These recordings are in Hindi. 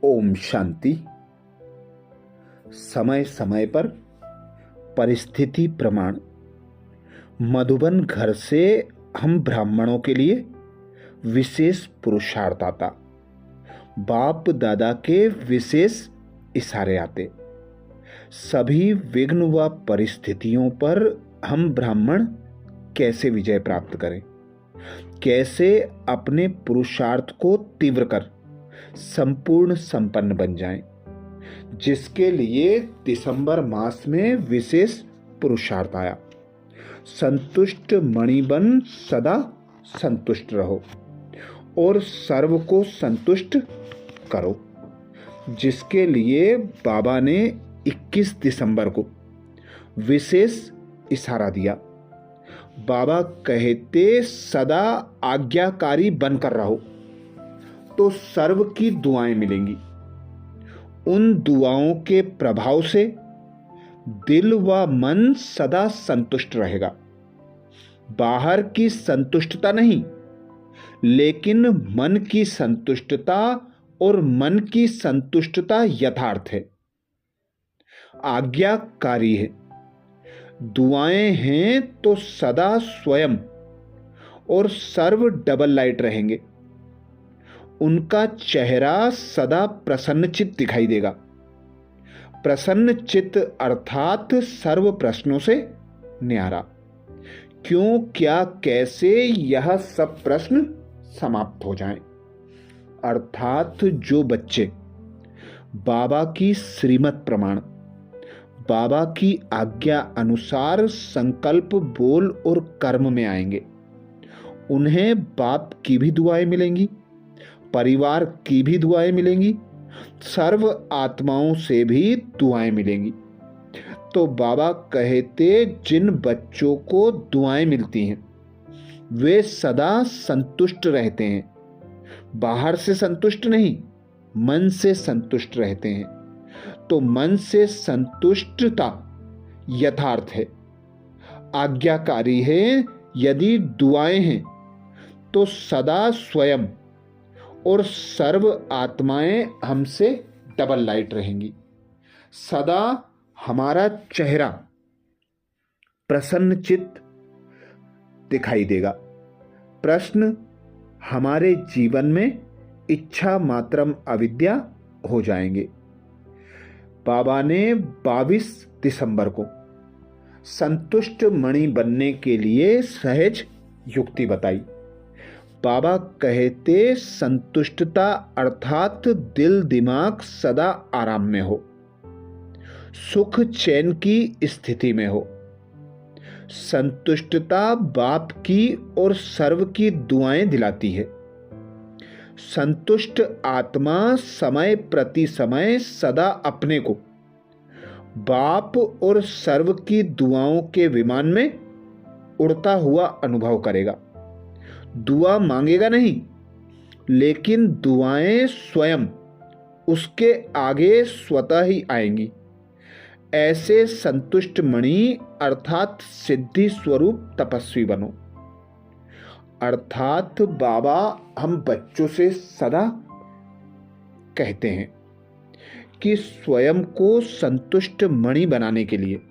ओम शांति। समय समय पर परिस्थिति प्रमाण मधुबन घर से हम ब्राह्मणों के लिए विशेष पुरुषार्थ आता। बाप दादा के विशेष इशारे आते। सभी विघ्न व परिस्थितियों पर हम ब्राह्मण कैसे विजय प्राप्त करें, कैसे अपने पुरुषार्थ को तीव्र कर संपूर्ण संपन्न बन जाएं, जिसके लिए दिसंबर मास में विशेष पुरुषार्थ आया। संतुष्ट मणि बन सदा संतुष्ट रहो और सर्व को संतुष्ट करो, जिसके लिए बाबा ने 21 दिसंबर को विशेष इशारा दिया। बाबा कहते सदा आज्ञाकारी बनकर रहो तो सर्व की दुआएं मिलेंगी। उन दुआओं के प्रभाव से दिल व मन सदा संतुष्ट रहेगा। बाहर की संतुष्टता नहीं, लेकिन मन की संतुष्टता, और मन की संतुष्टता यथार्थ है, आज्ञाकारी है। दुआएं हैं तो सदा स्वयं और सर्व डबल लाइट रहेंगे। उनका चेहरा सदा प्रसन्नचित्त दिखाई देगा। प्रसन्न चित्त अर्थात सर्व प्रश्नों से न्यारा। क्यों, क्या, कैसे, यह सब प्रश्न समाप्त हो जाएं। अर्थात जो बच्चे बाबा की श्रीमत प्रमाण, बाबा की आज्ञा अनुसार संकल्प, बोल और कर्म में आएंगे, उन्हें बाप की भी दुआएं मिलेंगी, परिवार की भी दुआएं मिलेंगी, सर्व आत्माओं से भी दुआएं मिलेंगी। तो बाबा कहते जिन बच्चों को दुआएं मिलती हैं वे सदा संतुष्ट रहते हैं। बाहर से संतुष्ट नहीं, मन से संतुष्ट रहते हैं। तो मन से संतुष्टता यथार्थ है, आज्ञाकारी है। यदि दुआएं हैं तो सदा स्वयं और सर्व आत्माएं हमसे डबल लाइट रहेंगी। सदा हमारा चेहरा प्रसन्नचित्त दिखाई देगा। प्रश्न हमारे जीवन में इच्छा मात्रम अविद्या हो जाएंगे। बाबा ने 22 दिसंबर को संतुष्ट मणि बनने के लिए सहज युक्ति बताई। बाबा कहते संतुष्टता अर्थात दिल दिमाग सदा आराम में हो, सुख चैन की स्थिति में हो। संतुष्टता बाप की और सर्व की दुआएं दिलाती है। संतुष्ट आत्मा समय प्रति समय सदा अपने को बाप और सर्व की दुआओं के विमान में उड़ता हुआ अनुभव करेगा। दुआ मांगेगा नहीं, लेकिन दुआएं स्वयं उसके आगे स्वतः ही आएंगी। ऐसे संतुष्ट मणि अर्थात सिद्धि स्वरूप तपस्वी बनो। अर्थात बाबा हम बच्चों से सदा कहते हैं कि स्वयं को संतुष्ट मणि बनाने के लिए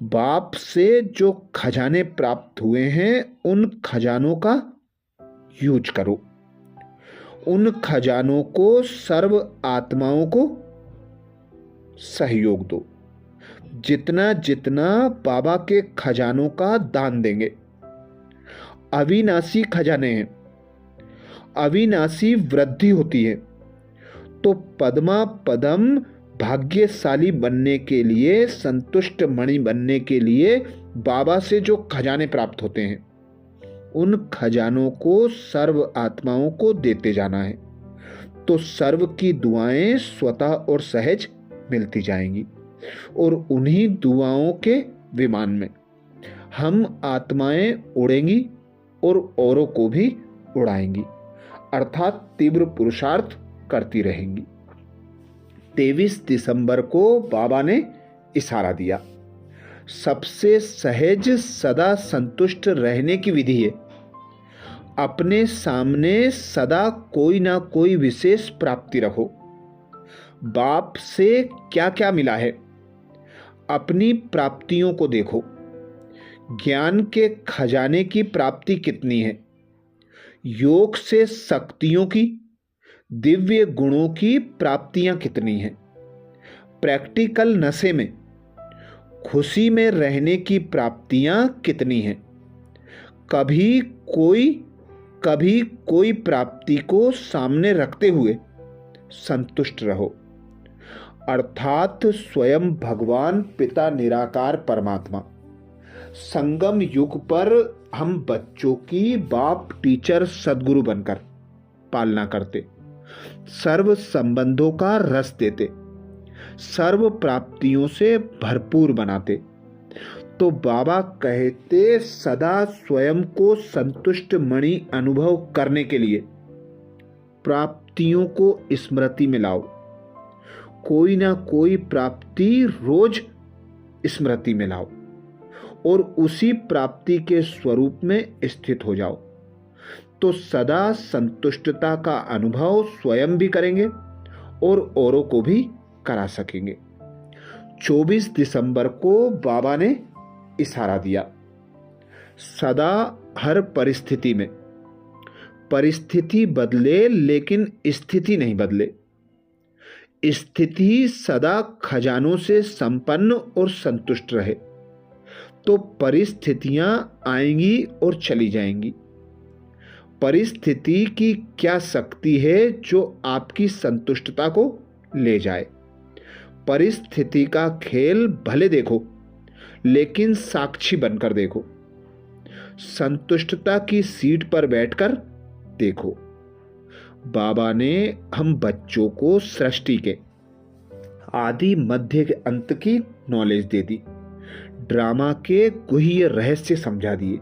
बाप से जो खजाने प्राप्त हुए हैं उन खजानों का यूज करो। उन खजानों को सर्व आत्माओं को सहयोग दो। जितना जितना बाबा के खजानों का दान देंगे, अविनाशी खजाने हैं, अविनाशी वृद्धि होती है। तो पद्मा पदम भाग्यशाली बनने के लिए, संतुष्ट मणि बनने के लिए बाबा से जो खजाने प्राप्त होते हैं उन खजानों को सर्व आत्माओं को देते जाना है। तो सर्व की दुआएं स्वतः और सहज मिलती जाएंगी और उन्हीं दुआओं के विमान में हम आत्माएं उड़ेंगी और औरों को भी उड़ाएंगी, अर्थात तीव्र पुरुषार्थ करती रहेंगी। 23 दिसंबर को बाबा ने इशारा दिया। सबसे सहज सदा संतुष्ट रहने की विधि है अपने सामने सदा कोई ना कोई विशेष प्राप्ति रखो। बाप से क्या क्या मिला है, अपनी प्राप्तियों को देखो। ज्ञान के खजाने की प्राप्ति कितनी है, योग से शक्तियों की, दिव्य गुणों की प्राप्तियां कितनी हैं, प्रैक्टिकल नशे में खुशी में रहने की प्राप्तियां कितनी हैं। कभी कोई प्राप्ति को सामने रखते हुए संतुष्ट रहो, अर्थात स्वयं भगवान पिता निराकार परमात्मा। संगम युग पर हम बच्चों की बाप टीचर सद्गुरु बनकर पालना करते, सर्व संबंधों का रस देते, सर्व प्राप्तियों से भरपूर बनाते। तो बाबा कहते सदा स्वयं को संतुष्ट मणि अनुभव करने के लिए प्राप्तियों को स्मृति में लाओ। कोई ना कोई प्राप्ति रोज स्मृति में लाओ और उसी प्राप्ति के स्वरूप में स्थित हो जाओ। तो सदा संतुष्टता का अनुभव स्वयं भी करेंगे और औरों को भी करा सकेंगे। 24 दिसंबर को बाबा ने इशारा दिया, सदा हर परिस्थिति में, परिस्थिति बदले लेकिन स्थिति नहीं बदले। स्थिति सदा खजानों से संपन्न और संतुष्ट रहे तो परिस्थितियां आएंगी और चली जाएंगी। परिस्थिति की क्या शक्ति है जो आपकी संतुष्टता को ले जाए। परिस्थिति का खेल भले देखो लेकिन साक्षी बनकर देखो, संतुष्टता की सीट पर बैठकर देखो। बाबा ने हम बच्चों को सृष्टि के आदि मध्य के अंत की नॉलेज दे दी, ड्रामा के गुह्य रहस्य समझा दिए,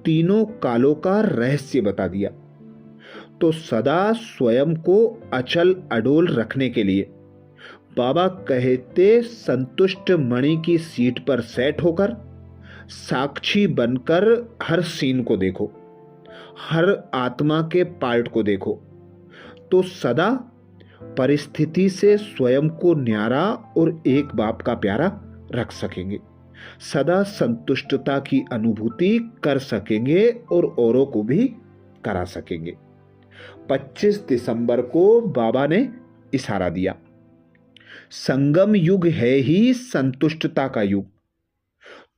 तीनों कालों का रहस्य बता दिया। तो सदा स्वयं को अचल अडोल रखने के लिए बाबा कहते संतुष्ट मणि की सीट पर सेट होकर साक्षी बनकर हर सीन को देखो, हर आत्मा के पार्ट को देखो। तो सदा परिस्थिति से स्वयं को न्यारा और एक बाप का प्यारा रख सकेंगे, सदा संतुष्टता की अनुभूति कर सकेंगे और औरों को भी करा सकेंगे। 25 दिसंबर को बाबा ने इशारा दिया, संगम युग है ही संतुष्टता का युग।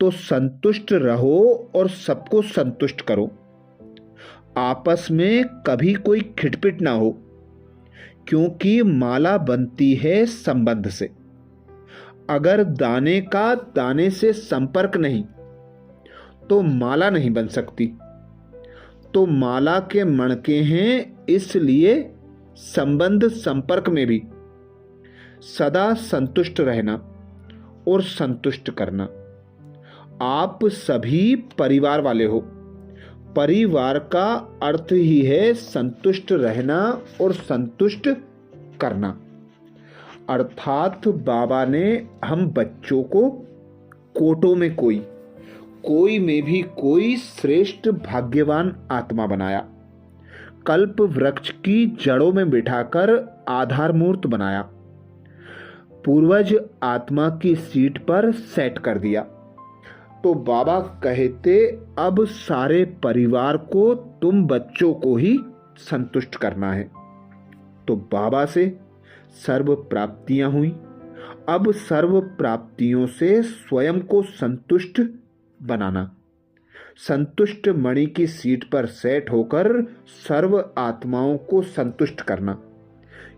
तो संतुष्ट रहो और सबको संतुष्ट करो। आपस में कभी कोई खिटपिट ना हो, क्योंकि माला बनती है संबंध से। अगर दाने का दाने से संपर्क नहीं तो माला नहीं बन सकती। तो माला के मणके हैं, इसलिए संबंध संपर्क में भी सदा संतुष्ट रहना और संतुष्ट करना। आप सभी परिवार वाले हो। परिवार का अर्थ ही है संतुष्ट रहना और संतुष्ट करना। अर्थात बाबा ने हम बच्चों को कोटों में कोई में भी कोई श्रेष्ठ भाग्यवान आत्मा बनाया, कल्प वृक्ष की जड़ों में बिठाकर आधार मूर्त बनाया, पूर्वज आत्मा की सीट पर सेट कर दिया। तो बाबा कहते अब सारे परिवार को तुम बच्चों को ही संतुष्ट करना है। तो बाबा से सर्व प्राप्तियां हुई, अब सर्व प्राप्तियों से स्वयं को संतुष्ट बनाना, संतुष्ट मणि की सीट पर सेट होकर सर्व आत्माओं को संतुष्ट करना,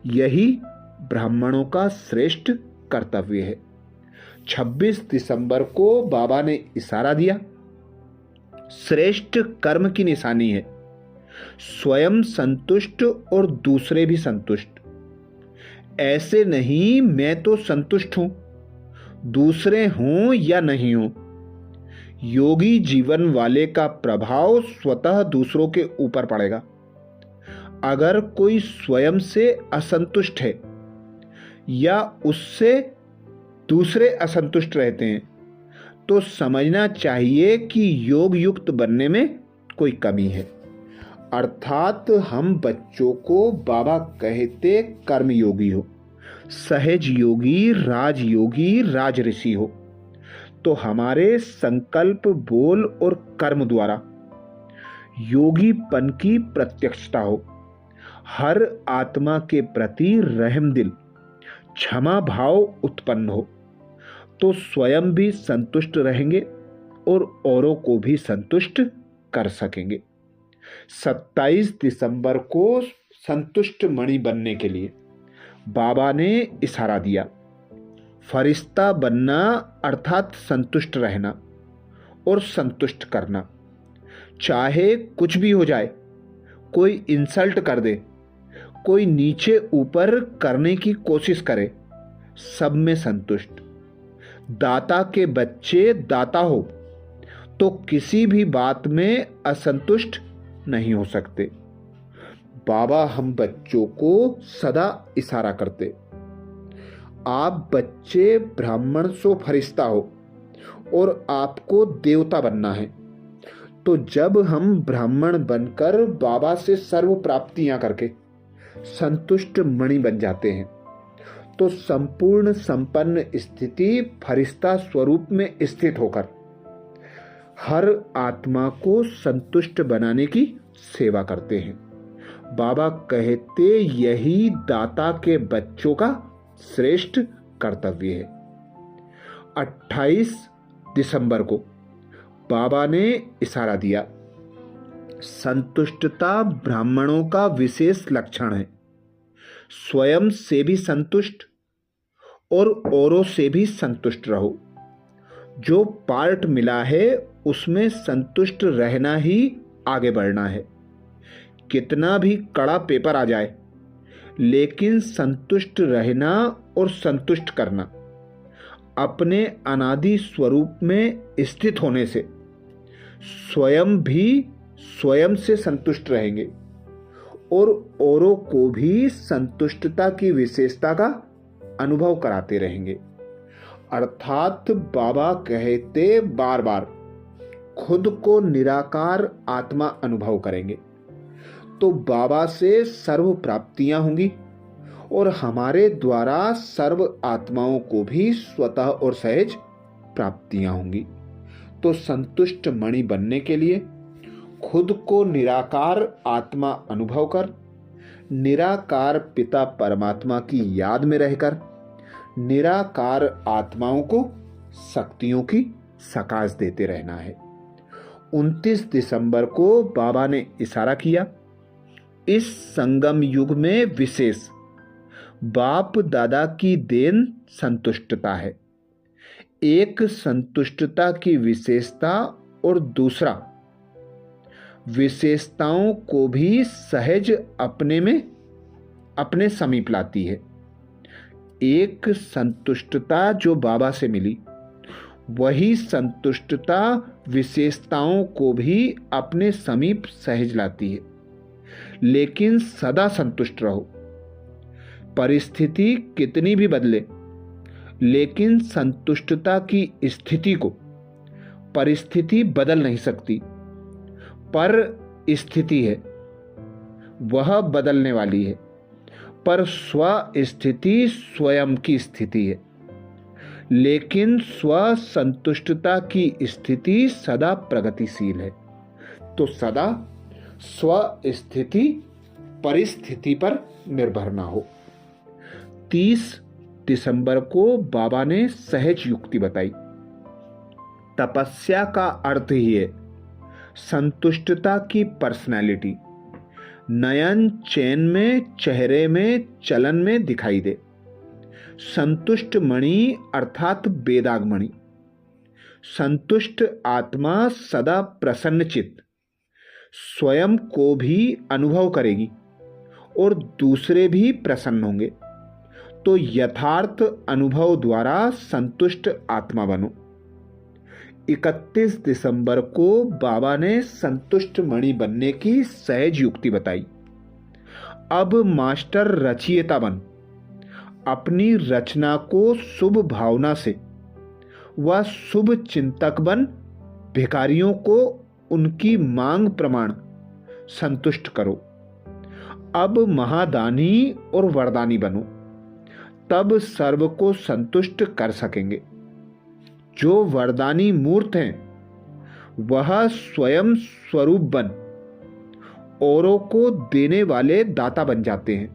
यही ब्राह्मणों का श्रेष्ठ कर्तव्य है। 26 दिसंबर को बाबा ने इशारा दिया, श्रेष्ठ कर्म की निशानी है स्वयं संतुष्ट और दूसरे भी संतुष्ट। ऐसे नहीं मैं तो संतुष्ट हूं, दूसरे हों या नहीं हों। योगी जीवन वाले का प्रभाव स्वतः दूसरों के ऊपर पड़ेगा। अगर कोई स्वयं से असंतुष्ट है या उससे दूसरे असंतुष्ट रहते हैं तो समझना चाहिए कि योग युक्त बनने में कोई कमी है। अर्थात हम बच्चों को बाबा कहते कर्मयोगी हो, सहज योगी, राजयोगी, राजऋषि हो, तो हमारे संकल्प, बोल और कर्म द्वारा योगीपन की प्रत्यक्षता हो, हर आत्मा के प्रति रहम दिल, क्षमा भाव उत्पन्न हो, तो स्वयं भी संतुष्ट रहेंगे और औरों को भी संतुष्ट कर सकेंगे। 27 दिसंबर को संतुष्ट मणि बनने के लिए बाबा ने इशारा दिया। फरिश्ता बनना अर्थात संतुष्ट रहना और संतुष्ट करना। चाहे कुछ भी हो जाए, कोई इंसल्ट कर दे, कोई नीचे ऊपर करने की कोशिश करे, सब में संतुष्ट। दाता के बच्चे दाता हो तो किसी भी बात में असंतुष्ट नहीं हो सकते। बाबा हम बच्चों को सदा इशारा करते, आप बच्चे ब्राह्मण सो फरिश्ता हो और आपको देवता बनना है। तो जब हम ब्राह्मण बनकर बाबा से सर्व प्राप्तियां करके संतुष्ट मणि बन जाते हैं, तो संपूर्ण संपन्न स्थिति फरिश्ता स्वरूप में स्थित होकर हर आत्मा को संतुष्ट बनाने की सेवा करते हैं। बाबा कहते यही दाता के बच्चों का श्रेष्ठ कर्तव्य है। 28 दिसंबर को बाबा ने इशारा दिया, संतुष्टता ब्राह्मणों का विशेष लक्षण है। स्वयं से भी संतुष्ट और औरों से भी संतुष्ट रहो। जो पार्ट मिला है उसमें संतुष्ट रहना ही आगे बढ़ना है। कितना भी कड़ा पेपर आ जाए, लेकिन संतुष्ट रहना और संतुष्ट करना, अपने अनादि स्वरूप में स्थित होने से स्वयं भी स्वयं से संतुष्ट रहेंगे और औरों को भी संतुष्टता की विशेषता का अनुभव कराते रहेंगे। अर्थात बाबा कहते बार बार खुद को निराकार आत्मा अनुभव करेंगे तो बाबा से सर्व प्राप्तियां होंगी और हमारे द्वारा सर्व आत्माओं को भी स्वतः और सहज प्राप्तियां होंगी। तो संतुष्ट मणि बनने के लिए खुद को निराकार आत्मा अनुभव कर, निराकार पिता परमात्मा की याद में रहकर निराकार आत्माओं को शक्तियों की सकाश देते रहना है। 29 दिसंबर को बाबा ने इशारा किया, इस संगम युग में विशेष बाप दादा की देन संतुष्टता है। एक संतुष्टता की विशेषता और दूसरा विशेषताओं को भी सहज अपने में अपने समीप लाती है। एक संतुष्टता जो बाबा से मिली, वही संतुष्टता विशेषताओं को भी अपने समीप सहज लाती है। लेकिन सदा संतुष्ट रहो। परिस्थिति कितनी भी बदले, लेकिन संतुष्टता की स्थिति को परिस्थिति बदल नहीं सकती। पर स्थिति है वह बदलने वाली है, पर स्व स्थिति स्वयं की स्थिति है। लेकिन स्व संतुष्टता की स्थिति सदा प्रगतिशील है। तो सदा स्व स्थिति परिस्थिति पर निर्भर ना हो। 30 दिसंबर को बाबा ने सहज युक्ति बताई। तपस्या का अर्थ ही है संतुष्टता की पर्सनैलिटी नयन चैन में, चेहरे में, चलन में दिखाई दे। संतुष्ट मणि अर्थात बेदाग मणि। संतुष्ट आत्मा सदा प्रसन्न चित्त स्वयं को भी अनुभव करेगी और दूसरे भी प्रसन्न होंगे। तो यथार्थ अनुभव द्वारा संतुष्ट आत्मा बनो। 31 दिसंबर को बाबा ने संतुष्ट मणि बनने की सहज युक्ति बताई। अब मास्टर रचयिता बन अपनी रचना को शुभ भावना से व शुभ चिंतक बन भिखारियों को उनकी मांग प्रमाण संतुष्ट करो। अब महादानी और वरदानी बनो तब सर्व को संतुष्ट कर सकेंगे। जो वरदानी मूर्त हैं वह स्वयं स्वरूप बन औरों को देने वाले दाता बन जाते हैं।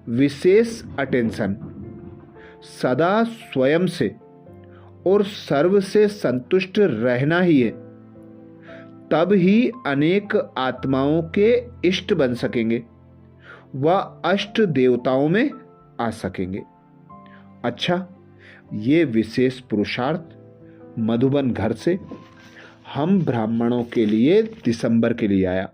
विशेष अटेंशन सदा स्वयं से और सर्व से संतुष्ट रहना ही है। तब ही अनेक आत्माओं के इष्ट बन सकेंगे व अष्ट देवताओं में आ सकेंगे। अच्छा, ये विशेष पुरुषार्थ मधुबन घर से हम ब्राह्मणों के लिए दिसंबर के लिए आया।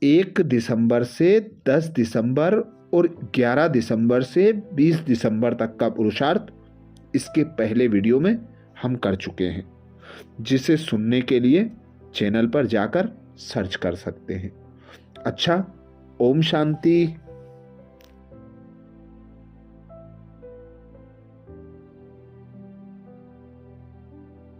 1 दिसंबर से 10 दिसंबर और 11 दिसंबर से 20 दिसंबर तक का पुरुषार्थ इसके पहले वीडियो में हम कर चुके हैं, जिसे सुनने के लिए चैनल पर जाकर सर्च कर सकते हैं। अच्छा, ओम शांति।